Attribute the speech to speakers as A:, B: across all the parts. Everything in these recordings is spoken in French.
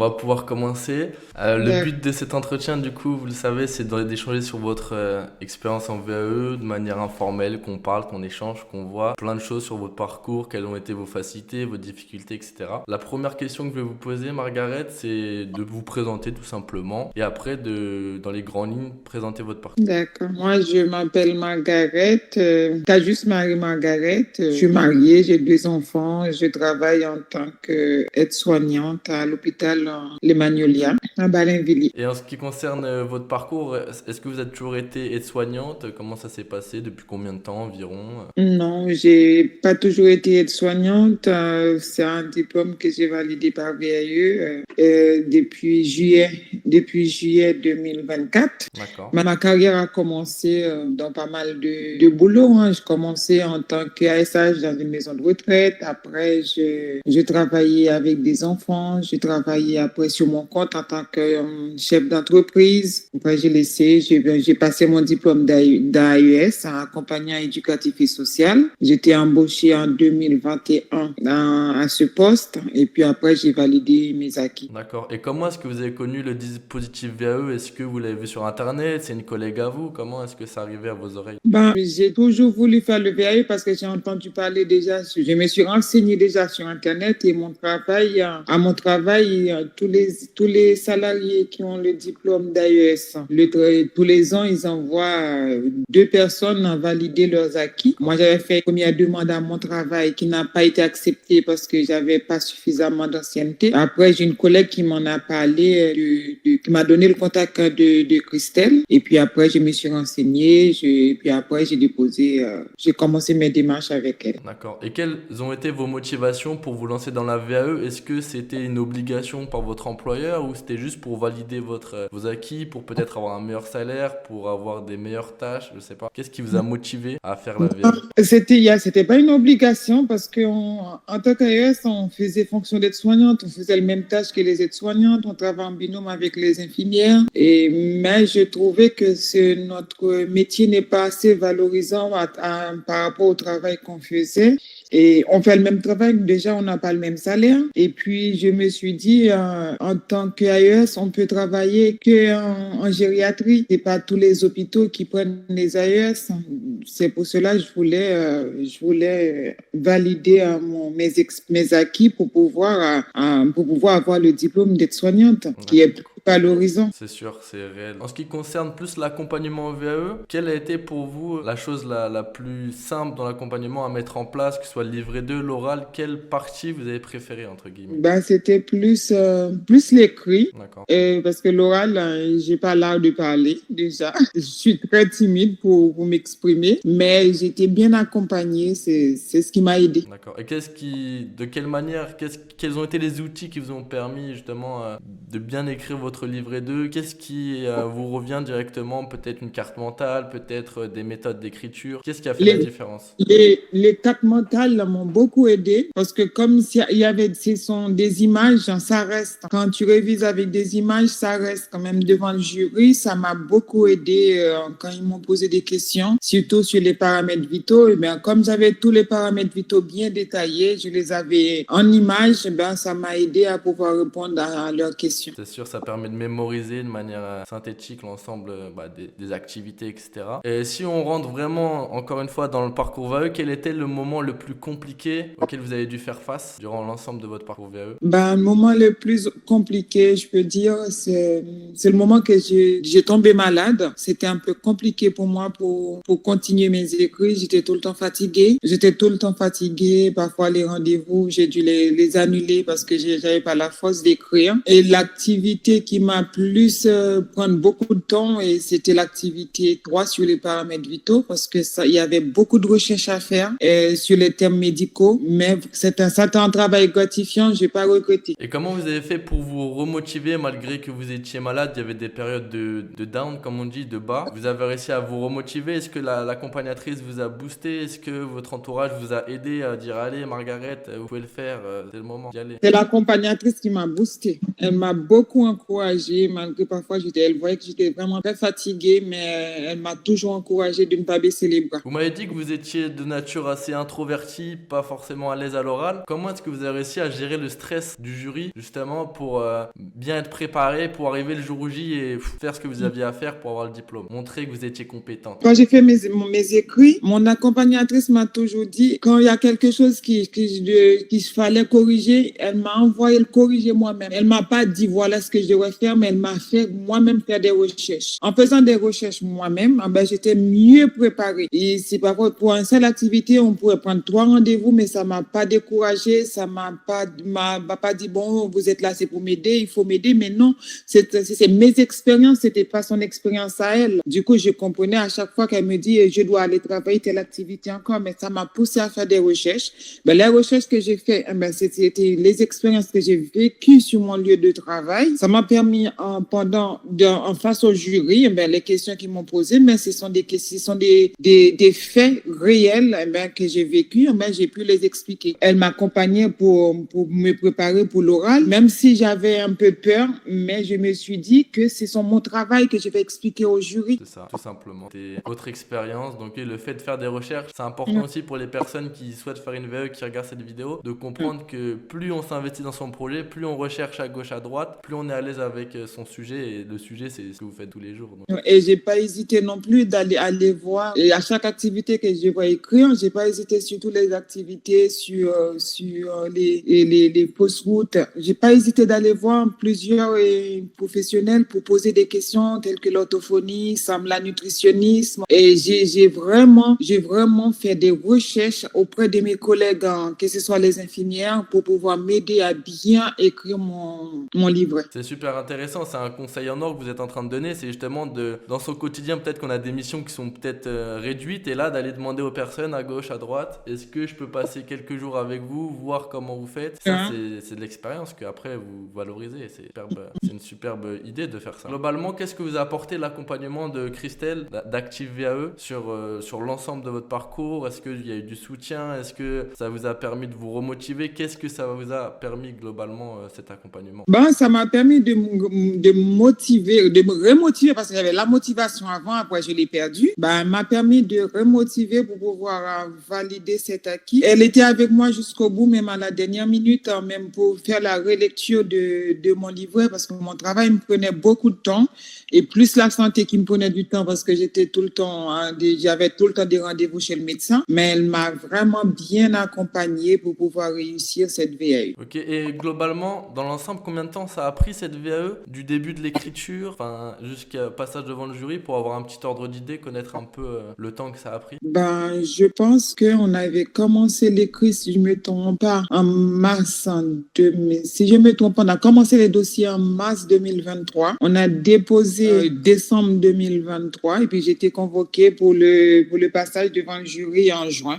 A: va pouvoir commencer. Le
B: D'ac-
A: but de cet entretien, du coup, vous le savez, c'est d'échanger sur votre expérience en VAE de manière informelle, qu'on parle, qu'on échange, qu'on voit plein de choses sur votre parcours, quelles ont été vos facilités, vos difficultés, etc. La première question que je vais vous poser, Margaret, c'est de vous présenter tout simplement et après, dans les grandes lignes, présenter votre parcours.
B: D'accord. Moi, je m'appelle Margaret. T'as juste Marie-Margaret. Je suis mariée, j'ai deux enfants. Je travaille en tant qu'aide-soignante à l'hôpital Les Magnolias, à Balinvilliers.
A: Et en ce qui concerne votre parcours, est-ce que vous avez toujours été aide-soignante? Comment ça s'est passé? Depuis combien de temps environ?
B: Non, j'ai pas toujours été aide-soignante. C'est un diplôme que j'ai validé par VAE depuis juillet 2024.
A: D'accord.
B: Ma carrière a commencé dans pas mal de boulot, hein. Je commençais en tant qu'ASH dans une maison de retraite. Après, je travaillais avec des enfants. Je travaillais après sur mon compte en tant que chef d'entreprise. Après, j'ai passé mon diplôme d'AES, un accompagnant éducatif et social. J'étais embauchée en 2021 à ce poste. Et puis après, j'ai validé mes acquis.
A: D'accord. Et comment est-ce que vous avez connu le dispositif VAE? Est-ce que vous l'avez vu sur Internet? C'est une collègue à vous? Comment est-ce que ça arrivait à vos oreilles?
B: Ben, j'ai toujours voulu faire le VAE parce que j'ai entendu parler déjà, je me suis renseignée déjà sur Internet et à mon travail, tous les salariés qui ont le diplôme d'AES, tous les ans, ils envoient deux personnes à valider leurs acquis. Moi, j'avais fait une première demande à mon travail qui n'a pas été acceptée parce que j'avais pas suffisamment d'ancienneté. Après, j'ai une collègue qui m'en a parlé, qui m'a donné le contact de Christelle. Et puis après, je me suis renseignée. Puis après, j'ai commencé mes démarches avec elle.
A: D'accord. Et quelles ont été vos motivations pour vous lancer dans la VAE? Est-ce que c'était une obligation par votre employeur ou c'était juste pour valider vos acquis, pour peut-être avoir un meilleur salaire, pour avoir des meilleures tâches? Je sais pas. Qu'est-ce qui vous a motivé à faire la VAE?
B: C'était pas une obligation parce en tant qu'AES, on faisait fonction d'aide-soignante, on faisait les mêmes tâches que les aides-soignantes, on travaillait en binôme avec les infirmières. Mais je trouvais que notre métier n'est pas assez valorisant par rapport au travail qu'on faisait. Et on fait le même travail, déjà on n'a pas le même salaire. Et puis je me suis dit, en tant qu'AES, on peut travailler en gériatrie. C'est pas tous les hôpitaux qui prennent les AES. C'est pour cela que je voulais valider mes acquis pour pouvoir avoir le diplôme d'aide-soignante, qui est plus valorisant.
A: C'est sûr, c'est réel. En ce qui concerne plus l'accompagnement en VAE, quelle a été pour vous la chose la plus simple dans l'accompagnement à mettre en place, que ce soit le livret 2, l'oral? Quelle partie vous avez préférée, entre guillemets?
B: Ben, c'était plus l'écrit,
A: D'accord.
B: parce que l'oral, j'ai pas l'art de parler déjà. Je suis très timide pour m'exprimer, mais j'étais bien accompagnée. C'est ce qui m'a aidé.
A: D'accord. Et de quelle manière, quels ont été les outils qui vous ont permis justement de bien écrire votre livret 2? Qu'est-ce qui vous revient directement? Peut-être une carte mentale, peut-être des méthodes d'écriture. Qu'est-ce qui a fait la
B: Les,
A: différence?
B: les cartes mentales m'ont beaucoup aidé parce que comme ce sont des images, ça reste. Quand tu révises avec des images, ça reste quand même devant le jury. Ça m'a beaucoup aidé quand ils m'ont posé des questions, surtout sur les paramètres vitaux. Et bien, comme j'avais tous les paramètres vitaux bien détaillés, je les avais en images, ben, ça m'a aidé à pouvoir répondre à leurs questions.
A: C'est sûr, ça permet de mémoriser de manière synthétique l'ensemble des activités, etc. Et si on rentre vraiment, encore une fois, dans le parcours VAE, quel était le moment le plus compliqué auquel vous avez dû faire face durant l'ensemble de votre parcours VAE?
B: Ben, le moment le plus compliqué, je peux dire, c'est le moment que j'ai tombé malade. C'était un peu compliqué pour moi pour continuer mes écrits. J'étais tout le temps fatiguée. Parfois, les rendez-vous, j'ai dû les annuler parce que j'avais pas la force d'écrire. Et l'activité qui m'a plus prendre beaucoup de temps, et c'était l'activité 3 sur les paramètres vitaux parce que il y avait beaucoup de recherches à faire sur les termes médicaux. Mais c'était un travail gratifiant. J'ai pas regretté.
A: Et comment vous avez fait pour vous remotiver malgré que vous étiez malade? Il y avait des périodes de down, comme on dit, de bas. Vous avez réussi à vous remotiver? Est-ce que l'accompagnatrice vous a boosté? Est-ce que votre entourage vous a aidé à dire allez Margaret, vous pouvez le faire, c'est le moment d'y aller?
B: C'est l'accompagnatrice qui m'a boosté. Elle m'a beaucoup encouragée. encouragée, malgré parfois elle voyait que j'étais vraiment très fatiguée, mais elle m'a toujours encouragée de ne pas baisser les bras.
A: Vous m'avez dit que vous étiez de nature assez introvertie, pas forcément à l'aise à l'oral. Comment est-ce que vous avez réussi à gérer le stress du jury, justement, pour bien être préparé, pour arriver le jour J et faire ce que vous aviez à faire pour avoir le diplôme, montrer que vous étiez compétente?
B: Quand j'ai fait mes écrits, mon accompagnatrice m'a toujours dit, quand il y a quelque chose qu'il fallait corriger, elle m'a envoyé le corriger moi-même. Elle m'a pas dit voilà ce que je devrais faire, mais elle m'a fait moi-même faire des recherches. En faisant des recherches moi-même, j'étais mieux préparée. Et c'est parfois pour une seule activité, on pourrait prendre 3 rendez-vous, mais ça m'a pas découragée, ça m'a pas dit bon, vous êtes là, c'est pour m'aider, il faut m'aider, mais non, c'est mes expériences, c'était pas son expérience à elle. Du coup, je comprenais à chaque fois qu'elle me dit je dois aller travailler telle activité encore, mais ça m'a poussé à faire des recherches. Les recherches que j'ai fait, c'était les expériences que j'ai vécues sur mon lieu de travail. Ça m'a permis en face au jury, les questions qu'ils m'ont posées, mais ce sont des faits réels que j'ai vécus, j'ai pu les expliquer. Elle m'accompagnait pour me préparer pour l'oral, même si j'avais un peu peur, mais je me suis dit que c'est mon travail que je vais expliquer au jury.
A: C'est ça, tout simplement. C'est votre expérience, donc le fait de faire des recherches, c'est important aussi pour les personnes qui souhaitent faire une VE, qui regardent cette vidéo, de comprendre que plus on s'investit dans son projet, plus on recherche à gauche, à droite, plus on est à l'aise avec son sujet, et le sujet, c'est ce que vous faites tous les jours. Donc.
B: Et j'ai pas hésité non plus aller voir, et à chaque activité que je vais écrire, j'ai pas hésité sur toutes les activités, sur les fausses routes. J'ai pas hésité d'aller voir plusieurs professionnels pour poser des questions telles que l'orthophonie, la nutritionnisme. Et j'ai vraiment fait des recherches auprès de mes collègues, que ce soit les infirmières, pour pouvoir m'aider à bien écrire mon livret.
A: C'est super intéressant. C'est un conseil en or que vous êtes en train de donner. C'est justement dans son quotidien, peut-être qu'on a des missions qui sont peut-être réduites, et là, d'aller demander aux personnes à gauche, à droite, est-ce que je peux passer quelques jours avec vous, voir comment vous faites? Ça, c'est de l'expérience qu'après vous valorisez. C'est une superbe idée de faire ça. Globalement, qu'est-ce que vous a apporté l'accompagnement de Christelle d'Active VAE sur l'ensemble de votre parcours? Est-ce qu'il y a eu du soutien? Est-ce que ça vous a permis de vous remotiver? Qu'est-ce que ça vous a permis globalement, cet accompagnement?
B: Ça m'a permis de me motiver, de me remotiver, parce que j'avais la motivation avant, après je l'ai perdue. M'a permis de remotiver pour pouvoir valider cet acquis. Elle était avec moi jusqu'au bout, même à la dernière minute, même pour faire la relecture de mon livret, parce que mon travail me prenait beaucoup de temps, et plus la santé qui me prenait du temps, parce que j'avais tout le temps des rendez-vous chez le médecin. Mais elle m'a vraiment bien accompagnée pour pouvoir réussir cette VAE.
A: Ok, et globalement, dans l'ensemble, combien de temps ça a pris cette VAE, du début de l'écriture, jusqu'à passage devant le jury, pour avoir un petit ordre d'idée, connaître un peu le temps que ça a pris?
B: Je pense qu'on avait commencé l'écrit, si je ne me trompe pas, en mars 2000. Si je me trompe pas, on a commencé les dossiers en mars 2023. On a déposé décembre 2023, et puis j'ai été convoquée pour le passage devant le jury en juin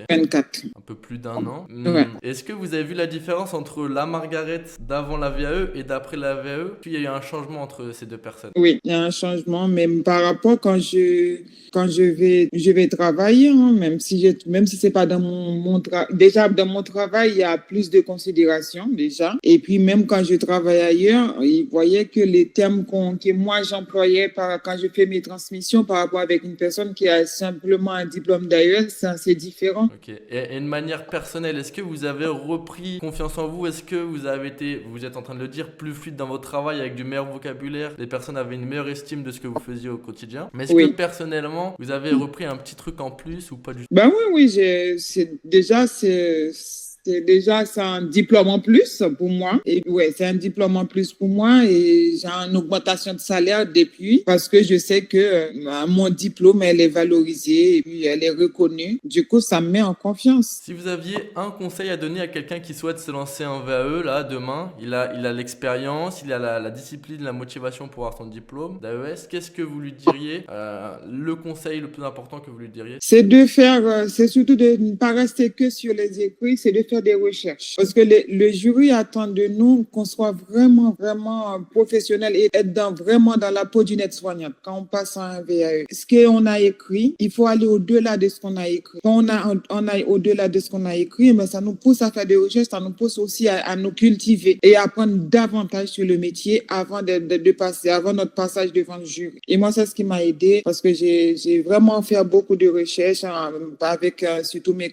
B: 24.
A: Un peu plus d'1 an.
B: Ouais.
A: Est-ce que vous avez vu la différence entre la Margaret d'avant la VAE et d'après la VAE? Puis il y a eu un changement entre ces deux personnes?
B: Oui, il y a un changement, même par rapport quand je vais travailler, même si c'est pas dans mon travail. Déjà, dans mon travail, il y a plus de considération, déjà. Et puis, même quand je travaille ailleurs, ils voyaient que les termes que moi j'employais quand je fais mes transmissions par rapport avec une personne qui a simplement un diplôme d'ailleurs, c'est différent.
A: Ok. Et une manière personnelle, est-ce que vous avez repris confiance en vous? Est-ce que vous avez été, vous êtes en train de le dire, plus fluide dans votre travail, avec du meilleur vocabulaire? Les personnes avaient une meilleure estime de ce que vous faisiez au quotidien. Mais est-ce que personnellement, vous avez repris un petit truc en plus ou pas du tout?
B: Oui, c'est un diplôme en plus pour moi. Et c'est un diplôme en plus pour moi, et j'ai une augmentation de salaire depuis, parce que je sais que mon diplôme, elle est valorisée et puis elle est reconnue. Du coup, ça me met en confiance.
A: Si vous aviez un conseil à donner à quelqu'un qui souhaite se lancer en VAE, là, demain, il a l'expérience, il a la discipline, la motivation pour avoir son diplôme d'AES, qu'est-ce que vous lui diriez? Le conseil le plus important que vous lui diriez?
B: C'est surtout de ne pas rester que sur les écrits, c'est de faire faire des recherches. Parce que le jury attend de nous qu'on soit vraiment, vraiment professionnel et être vraiment dans la peau d'une aide-soignante quand on passe à un VAE. Ce qu'on a écrit, il faut aller au-delà de ce qu'on a écrit. Quand on aille au-delà de ce qu'on a écrit, mais ça nous pousse à faire des recherches, ça nous pousse aussi à nous cultiver et à apprendre davantage sur le métier avant avant notre passage devant le jury. Et moi, c'est ce qui m'a aidé parce que j'ai vraiment fait beaucoup de recherches avec surtout mes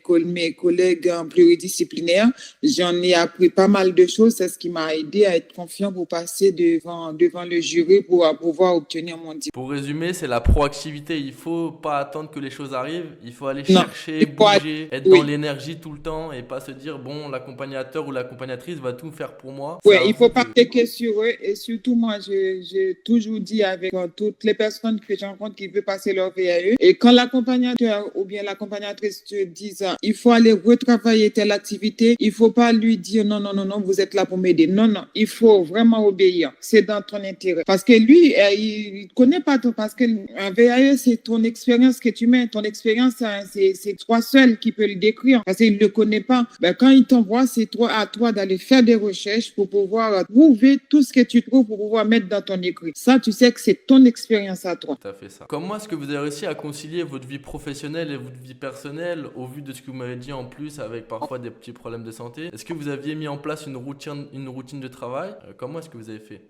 B: collègues pluridisciplinaires. J'en ai appris pas mal de choses. C'est ce qui m'a aidé à être confiant pour passer devant le jury pour pouvoir obtenir mon diplôme.
A: Pour résumer, c'est la proactivité. Il faut pas attendre que les choses arrivent. Il faut aller chercher, bouger, être dans l'énergie tout le temps et pas se dire, bon, l'accompagnateur ou l'accompagnatrice va tout faire pour moi.
B: Oui, il faut pas cliquer sur eux. Et surtout, moi, j'ai toujours dit avec toutes les personnes que je rencontre qui veulent passer leur VAE. Et quand l'accompagnateur ou bien l'accompagnatrice te dit, il faut aller retravailler telle activité, il faut pas lui dire, non, vous êtes là pour m'aider. Non, il faut vraiment obéir. C'est dans ton intérêt. Parce que lui, il connaît pas tout. Parce que un VAE, c'est ton expérience que tu mets. Ton expérience, c'est toi seul qui peux le décrire. Parce qu'il le connaît pas. Ben, quand il t'envoie, c'est à toi d'aller faire des recherches pour pouvoir trouver tout ce que tu trouves pour pouvoir mettre dans ton écrit. Ça, tu sais que c'est ton expérience à toi.
A: Tout à fait ça. Comment est-ce que vous avez réussi à concilier votre vie professionnelle et votre vie personnelle au vu de ce que vous m'avez dit en plus avec parfois des petits problèmes de santé? Est-ce que vous aviez mis en place une routine de travail? Comment est-ce que vous avez fait?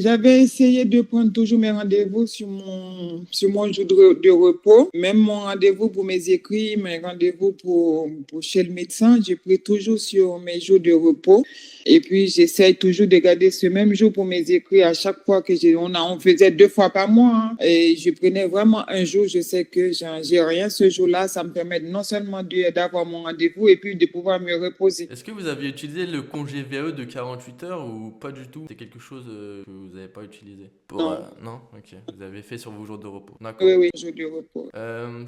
B: J'avais essayé de prendre toujours mes rendez-vous sur mon jour de repos. Même mon rendez-vous pour mes écrits, mes rendez-vous pour chez le médecin, j'ai pris toujours sur mes jours de repos. Et puis, j'essaye toujours de garder ce même jour pour mes écrits à chaque fois que on faisait 2 fois par mois. Et je prenais vraiment un jour, je sais que j'ai rien ce jour-là. Ça me permet non seulement d'avoir mon rendez-vous et puis de pouvoir me reposer.
A: Est-ce que vous aviez utilisé le congé VAE de 48 heures ou pas du tout? C'est quelque chose que vous n'avez pas utilisé? Non? Ok. Vous avez fait sur vos jours de repos. D'accord.
B: Oui, jours de repos.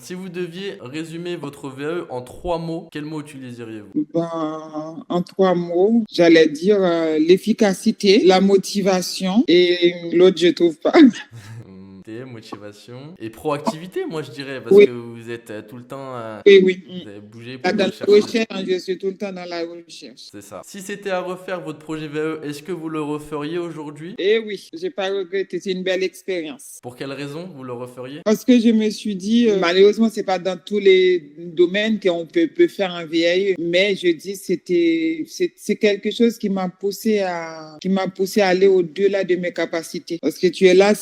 A: Si vous deviez résumer votre VAE en 3 mots, quels mots utiliseriez-vous?
B: En 3 mots, j'allais dire l'efficacité, la motivation et l'autre, je trouve pas.
A: Motivation et proactivité, moi je dirais, parce que vous êtes tout le temps
B: oui.
A: Vous avez bougé pour
B: Dans la recherche, je suis tout le temps dans la recherche.
A: C'est ça. Si c'était à refaire votre projet VAE, est-ce que vous le referiez aujourd'hui?
B: Eh oui, j'ai pas regretté, c'est une belle expérience.
A: Pour quelle raison vous le referiez?
B: Parce que je me suis dit, malheureusement, c'est pas dans tous les domaines qu'on peut faire un VAE, mais je dis c'est quelque chose qui m'a poussé à aller au-delà de mes capacités. Parce que tu es là,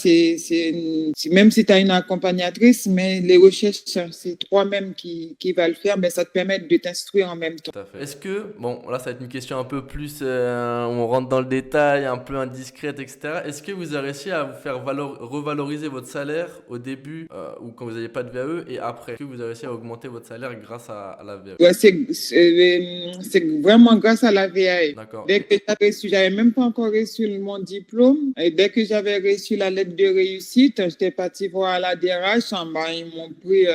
B: même si tu as une accompagnatrice, mais les recherches, c'est toi-même qui va le faire, mais ça te permet de t'instruire en même temps.
A: Tout à fait. Est-ce que, bon, là ça va être une question un peu plus, on rentre dans le détail, un peu indiscrète, etc. Est-ce que vous avez réussi à vous faire revaloriser votre salaire au début ou quand vous n'aviez pas de VAE et après? Est-ce que vous avez réussi à augmenter votre salaire grâce à la VAE?
B: Ouais, c'est vraiment grâce à la VAE.
A: D'accord.
B: Dès que j'avais même pas encore reçu mon diplôme, et dès que j'avais reçu la lettre de réussite, j'étais partie voir la DRH, ils m'ont pris,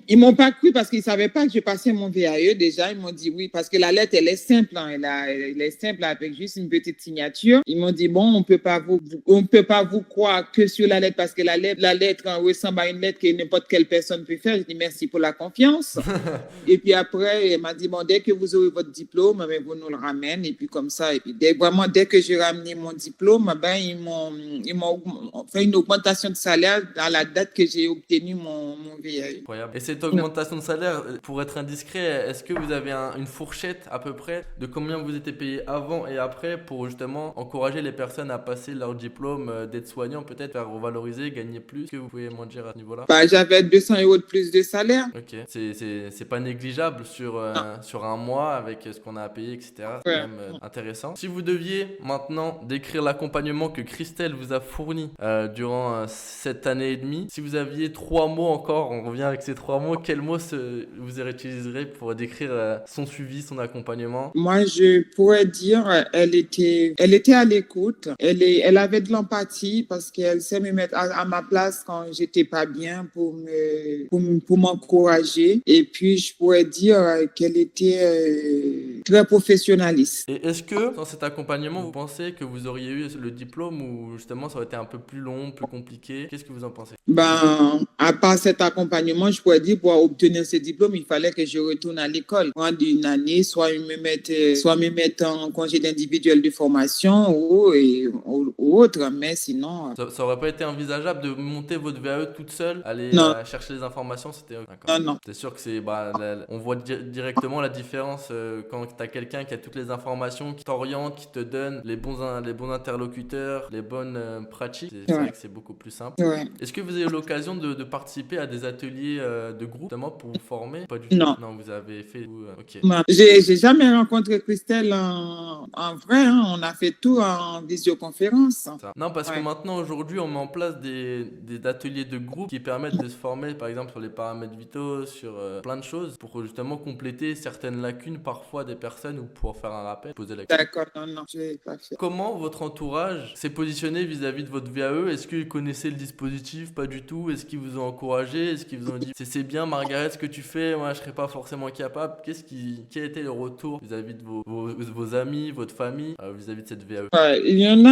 B: ils m'ont pas cru parce qu'ils savaient pas que je passais mon VAE déjà. Ils m'ont dit oui, parce que la lettre, elle est simple, elle est simple avec juste une petite signature. Ils m'ont dit bon, on peut pas vous croire que sur la lettre parce que la lettre ressemble à une lettre que n'importe quelle personne peut faire. Je dis merci pour la confiance. Et puis après, elle m'a dit bon, dès que vous aurez votre diplôme, vous nous le ramenez et puis comme ça. Et puis dès que j'ai ramené mon diplôme, ils m'ont fait une augmentation de salaire à la date que j'ai obtenu mon VAE.
A: Incroyable. Et cette augmentation de salaire, pour être indiscret, est-ce que vous avez une fourchette à peu près de combien vous étiez payé avant et après pour justement encourager les personnes à passer leur diplôme d'aide-soignant, peut-être faire revaloriser, gagner plus? Est-ce que vous pouvez m'en dire à ce niveau-là?
B: J'avais 200 € de plus de salaire.
A: Ok, c'est pas négligeable sur un mois avec ce qu'on a à payer, etc. C'est quand même intéressant. Si vous deviez maintenant décrire l'accompagnement que Christelle vous a fourni durant cette année et demie, si vous aviez 3 mots encore, on revient avec ces 3 mots, quels mots vous utiliserez pour décrire son suivi, son accompagnement?
B: Moi, je pourrais dire, elle était à l'écoute, elle avait de l'empathie parce qu'elle sait me mettre à ma place quand j'étais pas bien pour m'encourager. Et puis, je pourrais dire qu'elle était très professionnaliste.
A: Et est-ce que dans cet accompagnement, vous pensez que vous auriez eu le diplôme ou justement ça aurait été un peu plus long, plus compliqué? Qu'est-ce que vous en pensez?
B: Ben, à part cet accompagnement, je pourrais dire, pour obtenir ce diplôme, il fallait que je retourne à l'école, prendre une année, soit me mettre en congé individuel de formation ou autre, mais sinon,
A: Ça aurait pas été envisageable de monter votre VAE toute seule, aller
B: non,
A: chercher les informations, c'était d'accord.
B: non, non.
A: C'est sûr que on voit directement la différence quand tu as quelqu'un qui a toutes les informations, qui t'oriente, qui te donne les bons interlocuteurs, les bonnes pratiques. C'est vrai
B: Ouais,
A: que c'est beaucoup plus simple.
B: ouais.
A: Est-ce que vous avez eu l'occasion de participer à des ateliers de groupe, notamment pour vous former? Pas du tout.
B: Non.
A: Non, vous avez fait. Ok.
B: Non. J'ai jamais rencontré Christelle en vrai, hein. On a fait tout en visioconférence.
A: Ça. Non, parce que
B: Ouais.
A: maintenant, aujourd'hui, on met en place des ateliers de groupe qui permettent de se former, par exemple, sur les paramètres vitaux, sur plein de choses, pour justement compléter certaines lacunes, parfois des personnes, ou pour faire un rappel, poser la question.
B: D'accord, non, non, je n'ai pas fait.
A: Comment votre entourage s'est positionné vis-à-vis de votre VAE? Est-ce qu'ils connaissaient le dispositif? Pas du tout. Est-ce qu'ils vous ont encouragé? Est-ce qu'ils vous ont dit c'est bien, Margaret, ce que tu fais, moi je serais pas forcément capable? Quel était le retour vis-à-vis de vos amis, votre famille, vis-à-vis de cette VAE?
B: Ouais, il y en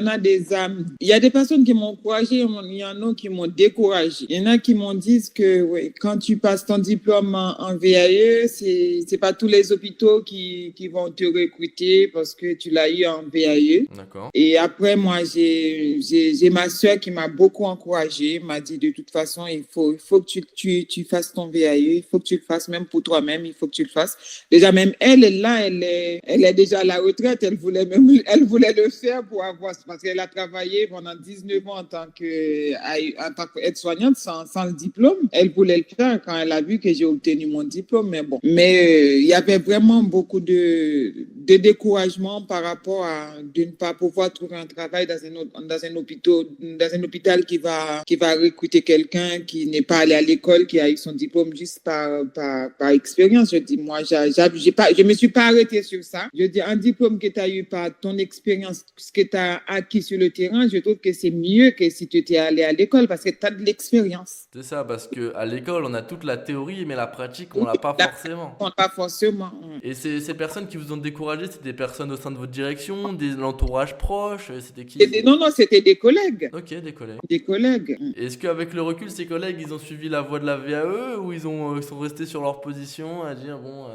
B: a des âmes. Il y a des personnes qui m'ont encouragé, il y en a qui m'ont découragé. Il y en a qui m'ont dit que ouais, quand tu passes ton diplôme en VAE, c'est pas tous les hôpitaux qui vont te recruter parce que tu l'as eu en VAE.
A: D'accord.
B: Et après, moi, j'ai ma soeur qui m'a beaucoup encouragée, m'a dit de toute façon, il faut que tu fasses ton VAE, il faut que tu le fasses même pour toi-même, il faut que tu le fasses. Déjà, même elle est là, elle est déjà à la retraite, elle voulait le faire pour avoir, parce qu'elle a travaillé pendant 19 ans en tant qu'aide-soignante sans le diplôme. Elle voulait le faire quand elle a vu que j'ai obtenu mon diplôme, mais bon. Mais il y avait vraiment beaucoup de découragement par rapport à de ne pas pouvoir trouver un travail dans un hôpital qui va recruter quelqu'un qui n'est pas allé à l'école, qui a eu son diplôme juste par expérience. Je dis, moi, je me suis pas arrêtée sur ça. Je dis, un diplôme que tu as eu par ton expérience, ce que tu as acquis sur le terrain, je trouve que c'est mieux que si tu étais allé à l'école parce que tu as de l'expérience.
A: C'est ça, parce qu'à l'école, on a toute la théorie, mais la pratique, on l'a pas forcément.
B: Pas forcément.
A: Et ces personnes qui vous ont découragé, c'était des personnes au sein de votre direction, l'entourage proche, c'était qui?
B: Non, c'était des collègues.
A: Ok, des collègues.
B: Des collègues.
A: Est-ce qu'avec le recul, ces collègues, ils ont suivi la voie de la VAE ou ils sont restés sur leur position à dire, bon...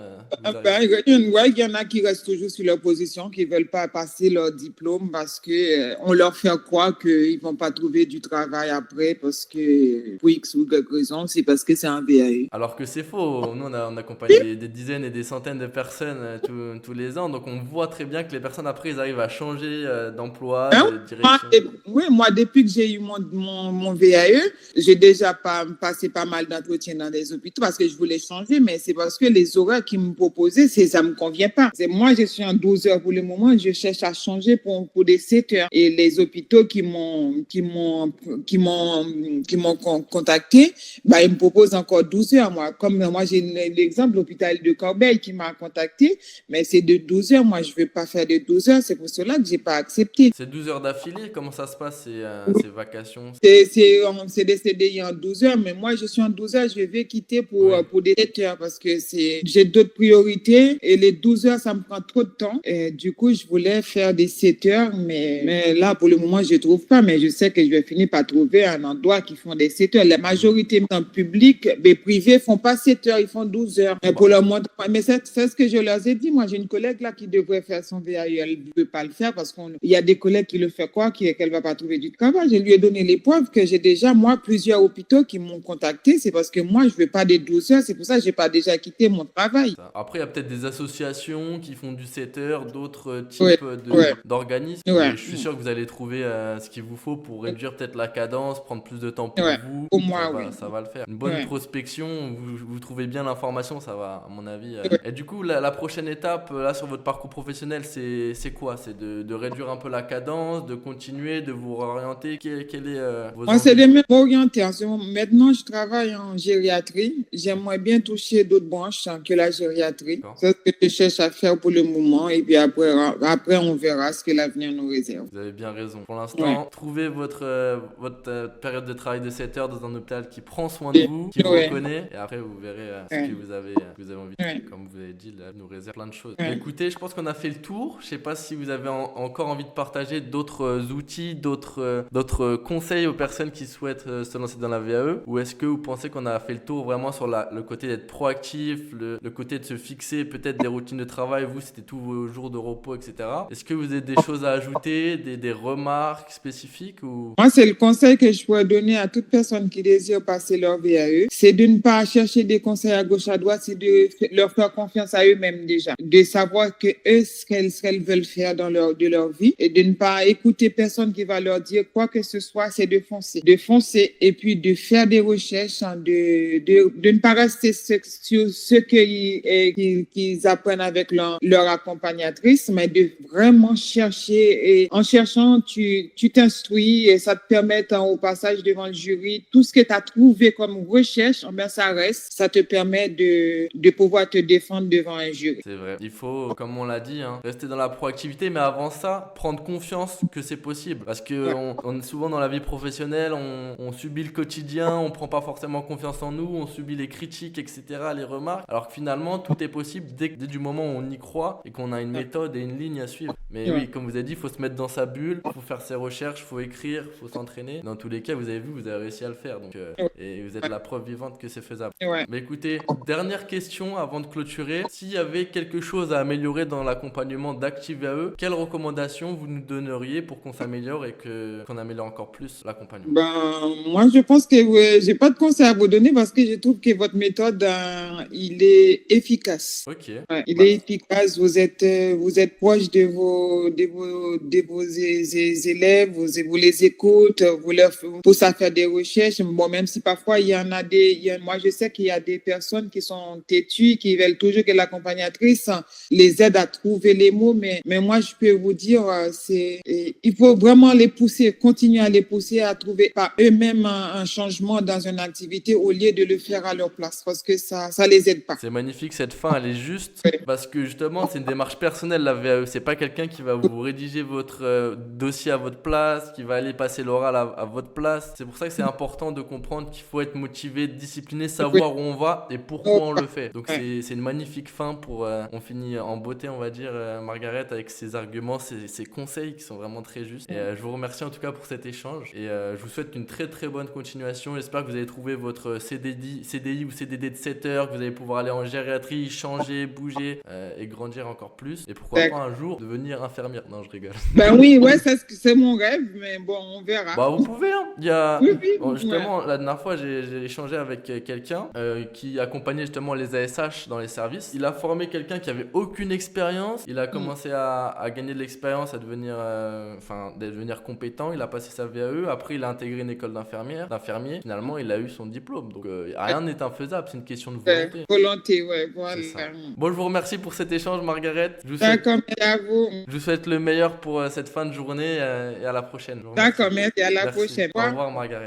B: Il y en a qui restent toujours sur leur position, qui ne veulent pas passer leur diplôme parce qu'on leur fait croire qu'ils ne vont pas trouver du travail après parce que, pour X ou quelque raison, c'est parce que c'est un VAE.
A: Alors que c'est faux. Nous, on accompagne des dizaines et des centaines de personnes tous les ans. Donc, on voit très bien que les personnes, après, ils arrivent à changer d'emploi, de direction.
B: Moi, depuis que j'ai eu mon VAE, j'ai déjà passé pas mal d'entretiens dans des hôpitaux parce que je voulais changer, mais c'est parce que les horaires qu'ils me proposaient, ça ne me convient pas. Moi, je suis en 12 heures pour le moment, je cherche à changer pour des 7 heures. Et les hôpitaux qui m'ont contacté, bah, ils me proposent encore 12 heures. Moi, j'ai l'exemple, l'hôpital de Corbeil qui m'a contacté, mais c'est de 12 heures. Moi, je ne veux pas faire de 12 heures. C'est pour cela que je n'ai pas accepté.
A: C'est 12 heures d'affilée? Comment ça se passe, ces vacations?
B: C'est des CDI en 12 heures, mais moi, je suis en 12 heures. Je vais quitter pour des 7 heures parce que j'ai d'autres priorités et les 12 heures, ça me prend trop de temps. Et du coup, je voulais faire des 7 heures, mais là, pour le moment, je ne trouve pas. Mais je sais que je vais finir par trouver un endroit qui font des 7 heures. La majorité dans le public, les privés font pas 7 heures, ils font 12 heures. Mais pour le moment, mais c'est ce que je leur ai dit. Moi, j'ai une collègue là qui devrait faire son VAE. Elle ne veut pas le faire parce qu'il y a des collègues qui le font quoi, qu'elle ne va pas trouver du travail. Je lui ai donné les preuves que j'ai déjà, moi, plusieurs hôpitaux qui m'ont contacté. C'est parce que moi, je ne veux pas des 12 heures. C'est pour ça que je n'ai pas déjà quitté mon travail.
A: Après, il y a peut-être des associations qui font du 7 heures, d'autres types d'organismes. Je suis sûr que vous allez trouver ce qu'il vous faut pour réduire peut-être la cadence, prendre plus de temps pour vous.
B: Au moins,
A: ça va le faire. Une bonne prospection, vous trouvez bien l'information, ça va, à mon avis. Et du coup, la prochaine étape, là, sur votre parcours professionnel, c'est quoi? C'est de réduire un peu la cadence, de continuer, de vous réorienter? Quel est vos
B: Moi, c'est
A: envies?
B: de me orienter. Maintenant, je travaille en gériatrie. J'aimerais bien toucher d'autres branches que la gériatrie.
A: D'accord.
B: C'est ce que je cherche à faire pour le moment. Et puis après on verra ce que l'avenir nous réserve.
A: Vous avez bien raison. Pour
B: Ouais.
A: l'instant, trouvez votre période de travail de 7 heures dans un hôpital qui prend soin de vous, qui vous
B: Ouais.
A: reconnaît, et après vous verrez ce
B: Ouais.
A: que vous avez envie de faire.
B: Ouais.
A: Comme vous avez dit, là, nous réserve plein de choses.
B: Ouais.
A: Mais écoutez, je pense qu'on a fait le tour. Je sais pas si vous avez encore envie de partager d'autres outils, d'autres conseils aux personnes qui souhaitent se lancer dans la VAE, ou est-ce que vous pensez qu'on a fait le tour vraiment sur le côté d'être proactif, le côté de se fixer peut-être des routines de travail, vous c'était tous vos jours de repos, etc. Est-ce que vous avez des choses à ajouter, des remarques spécifiques ou...
B: Moi, c'est le conseil que je pourrais donner à toute personne qui désire passer leur VAE. C'est de ne pas chercher des conseils à gauche, à droite, c'est de leur faire confiance à eux-mêmes déjà. De savoir que eux, ce qu'elles veulent faire de leur vie et de ne pas écouter personne qui va leur dire quoi que ce soit, c'est de foncer. De foncer et puis de faire des recherches, de ne pas rester sur ce qu'ils apprennent avec leur accompagnatrice, mais de vraiment chercher. Et en cherchant, tu t'instruis et ça te permet au passage devant le jury, tout ce que tu as trouvé comme recherche, ben ça reste, ça te permet de pouvoir te défendre devant un jury.
A: C'est vrai. Il faut, comme on l'a dit, rester dans la proactivité, mais avant ça, prendre confiance que c'est possible. Parce que on souvent dans la vie professionnelle, on subit le quotidien, on prend pas forcément confiance en nous, on subit les critiques, etc., les remarques. Alors que finalement, tout est possible dès du moment où on y croit et qu'on a une méthode et une ligne à suivre. Mais oui, comme vous avez dit, il faut se mettre dans sa bulle, il faut faire ses recherches, il faut écrire, il faut s'entraîner. Dans tous les cas, vous avez vu, vous avez réussi à le faire. Donc, et vous êtes la preuve vivante que c'est faisable.
B: Ouais.
A: Mais écoutez, dernière question avant de clôturer. S'il y avait quelque chose à améliorer dans l'accompagnement d'Active VAE, quelles recommandations vous nous donneriez pour qu'on s'améliore et qu'on améliore encore plus l'accompagnement?
B: Moi, je pense que j'ai pas de conseil à vous donner parce que je trouve que votre méthode, il est efficace.
A: Ok.
B: Ouais, il est efficace. Vous êtes proche de vos élèves, vous les écoutez, vous leur poussez à faire des recherches. Bon, même si parfois moi je sais qu'il y a des personnes qui sont têtues, qui veulent toujours que l'accompagnatrice les aide à trouver les mots, mais moi je peux vous dire, il faut vraiment les pousser, continuer à les pousser à trouver par eux-mêmes un changement dans une activité au lieu de le faire à leur place parce que ça les aide pas.
A: C'est magnifique, cette fin elle est juste parce que justement c'est une démarche personnelle la VAE, c'est pas quelqu'un qui va vous rédiger votre dossier à votre place, qui va aller passer l'oral à votre place. C'est pour ça que c'est important de comprendre qu'il faut être motivé, discipliné, savoir où on va et pourquoi on le fait. Donc c'est une magnifique fin pour on finit en beauté on va dire Margaret avec ses arguments, ses conseils qui sont vraiment très justes. Et je vous remercie en tout cas pour cet échange et je vous souhaite une très très bonne continuation. J'espère que vous avez trouvé votre CDI ou CDD de 7 heures, que vous allez pouvoir aller en gériatrie, changer, bouger et grandir encore plus. Et pourquoi pas un jour devenir infirmière. Non, je rigole.
B: Oui, ouais, c'est mon rêve, mais bon, on verra.
A: Bah, vous pouvez, hein. Il y a...
B: Oui,
A: justement, la dernière fois, j'ai échangé avec quelqu'un qui accompagnait justement les ASH dans les services. Il a formé quelqu'un qui avait aucune expérience. Il a commencé à gagner de l'expérience, à devenir compétent. Il a passé sa VAE. Après, il a intégré une école d'infirmier. Finalement, il a eu son diplôme. Donc, rien n'est infaisable. C'est une question de volonté.
B: Volonté, ouais, voilà.
A: Bon, je vous remercie pour cet échange, Margaret.
B: D'accord, merci à vous.
A: Je vous souhaite le meilleur pour cette fin de journée et à la prochaine.
B: D'accord, merci, à la prochaine.
A: Au revoir, Margaret.